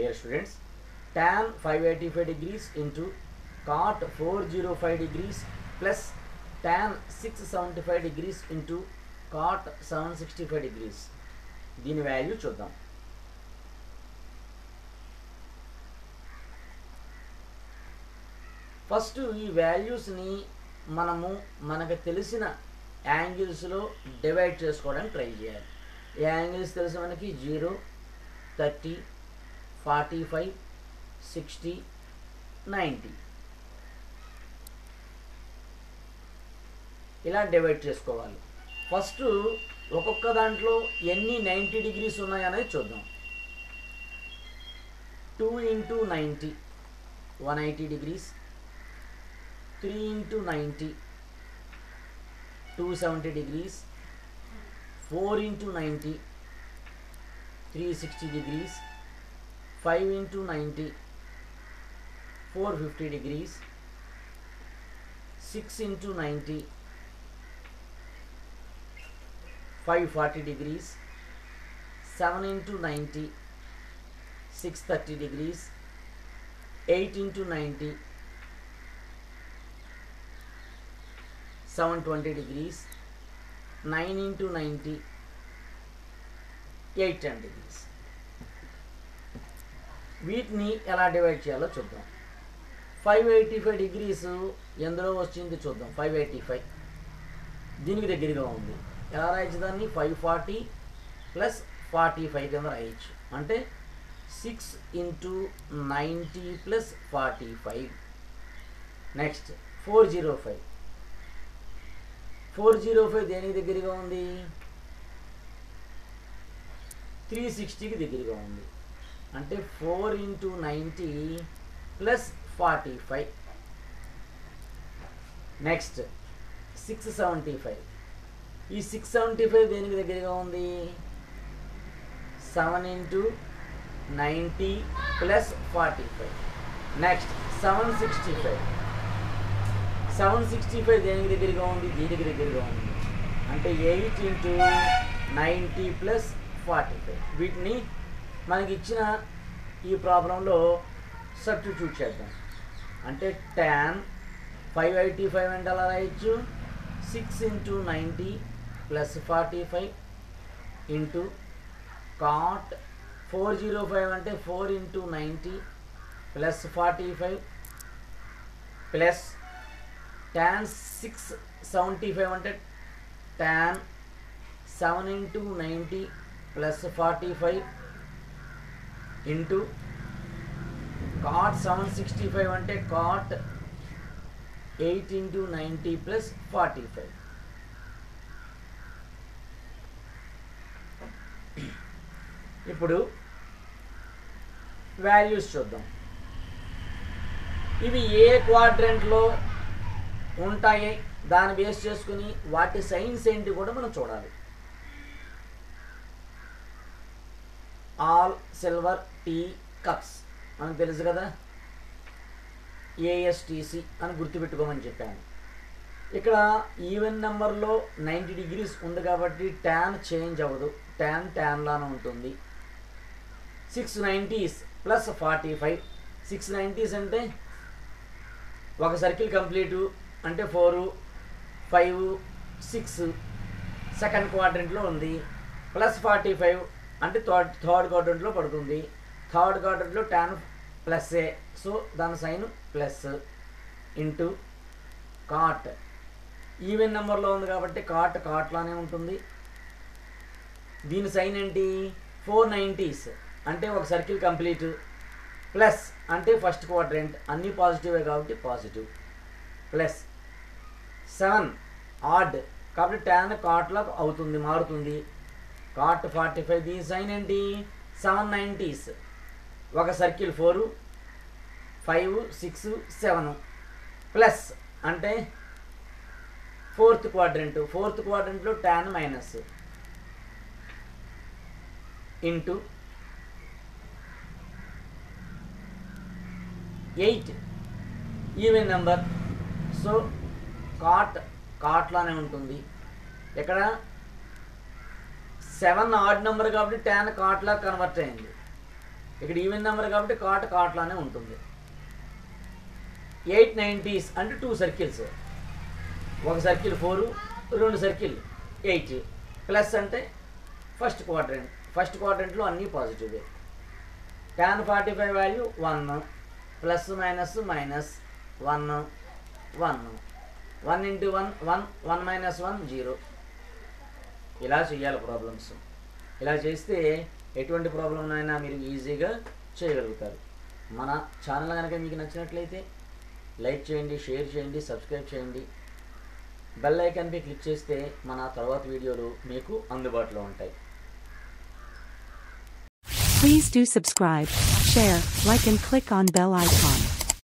dear students, tan 585 degrees into cot 405 degrees plus tan 675 degrees into cot 765 degrees. దీని value చూద్దాం. First ఈ వాల్యూస్ని మనకు తెలిసిన యాంగిల్స్లో డివైడ్ చేసుకోవడానికి ట్రై చేయాలి. ఈ యాంగిల్స్ తెలిసి మనకి 0, 30, 45, 60, 90 ఇలా డివైడ్ చేసుకోవాలి. ఫస్ట్ ఒక్కొక్క దాంట్లో ఎన్ని 90 డిగ్రీస్ ఉన్నాయనేది చూద్దాం. 2 into 90 180 degrees, 3 into 90 270 degrees, 4 into 90 360 degrees, 5 into 90 450 degrees, 6 into 90 540 degrees, 7 into 90 630 degrees, 8 into 90 720 degrees, 9 into 90 810 degrees. వీటిని ఎలా డివైడ్ చేయాలో చూద్దాం. 585 డిగ్రీస్ ఎందులో వచ్చింది చూద్దాం. 585 దీనికి దగ్గరగా ఉంది. ఎలా రాయొచ్చు దాన్ని? 540 ప్లస్ 45 కింద రాయొచ్చు. అంటే 6 into 90 ప్లస్ 45. నెక్స్ట్ 405 దేనికి దగ్గరగా ఉంది? 360కి దగ్గరగా ఉంది. అంటే 4 into 90 ప్లస్ 45. నెక్స్ట్ 675. ఈ 675 దేనికి దగ్గరగా ఉంది? 7 into 90 ప్లస్ 45. నెక్స్ట్ 765 దేనికి దగ్గరగా ఉంది? దీనికి దగ్గరగా ఉంది. అంటే 8 into 90 ప్లస్ 45. వీటిని మనకి ఇచ్చిన ఈ ప్రాబ్లంలో సబ్స్టిట్యూట్ చేద్దాం. అంటే tan 585 అంటే అలా రాయొచ్చు. 6 into 90 ప్లస్ 45 ఇంటూ cot 405 అంటే 4 into 90 ప్లస్ 45 ప్లస్ tan 675 అంటే tan 7 into 90 plus 45 into cot 765 అంటే cot 8 into 90 ప్లస్ 45. ఇప్పుడు వాల్యూస్ చూద్దాం. ఇవి ఏ క్వాడ్రంట్లో ఉంటాయి దాన్ని బేస్ చేసుకుని వాటి సైన్స్ ఏంటి కూడా మనం చూడాలి. ఆల్ సిల్వర్ టీ కప్స్ మనకు తెలుసు కదా, ASTC అని గుర్తుపెట్టుకోమని చెప్పాను. ఇక్కడ ఈవెన్ నెంబర్లో 90 డిగ్రీస్ ఉంది కాబట్టి tan చేంజ్ అవ్వదు. tan లానే ఉంటుంది. 690s plus 45. 690s అంటే ఒక సర్కిల్ కంప్లీటు అంటే 4 5 6 సెకండ్ క్వాడ్రంట్లో ఉంది. ప్లస్ 45 అంటే థర్డ్ క్వాడ్రంట్లో పడుతుంది. థర్డ్ క్వాడ్రంట్లో tan ప్లస్ఏ, సో దాని sign plus into cot even నెంబర్లో ఉంది కాబట్టి cot లానే ఉంటుంది. దీని సైన్ ఏంటి? 490s అంటే ఒక సర్కిల్ కంప్లీట్, ప్లస్ అంటే ఫస్ట్ క్వాడ్రంట్, అన్నీ పాజిటివే కాబట్టి పాజిటివ్, ప్లస్ 7 ఆడ్ కాబట్టి tan cotలా అవుతుంది, మారుతుంది. cot 45 దీని సైన్ ఏంటి? 790s ఒక సర్కిల్ 4 5 6 7 ప్లస్ అంటే ఫోర్త్ క్వాడ్రంట్లో tan minus into 8 even number, so cot లానే ఉంటుంది. ఇక్కడ 7 ఆడ్ నెంబర్ కాబట్టి tan cot లా కన్వర్ట్ అయింది. ఇక్కడ ఈవెన్ నెంబర్ కాబట్టి కాట్లానే ఉంటుంది. 890s అంటే 2 సర్కిల్స్, ఒక సర్కిల్ 4, 2 సర్కిల్ 8. ప్లస్ అంటే ఫస్ట్ క్వాడ్రంట్లో అన్నీ పాజిటివే. tan 45 value 1, plus minus 1 1 into 1 1 minus 1 0. ఇలా చేయాలి ప్రాబ్లమ్స్. ఇలా చేస్తే ఎటువంటి ప్రాబ్లం అయినా మీరు ఈజీగా చేయగలుగుతారు. మన ఛానల్ కనుక మీకు నచ్చినట్లయితే లైక్ చేయండి, షేర్ చేయండి, సబ్స్క్రైబ్ చేయండి. బెల్ ఐకాన్పై క్లిక్ చేస్తే మన తర్వాత వీడియోలు మీకు అందుబాటులో ఉంటాయి. Please do subscribe, share, like and click on bell icon.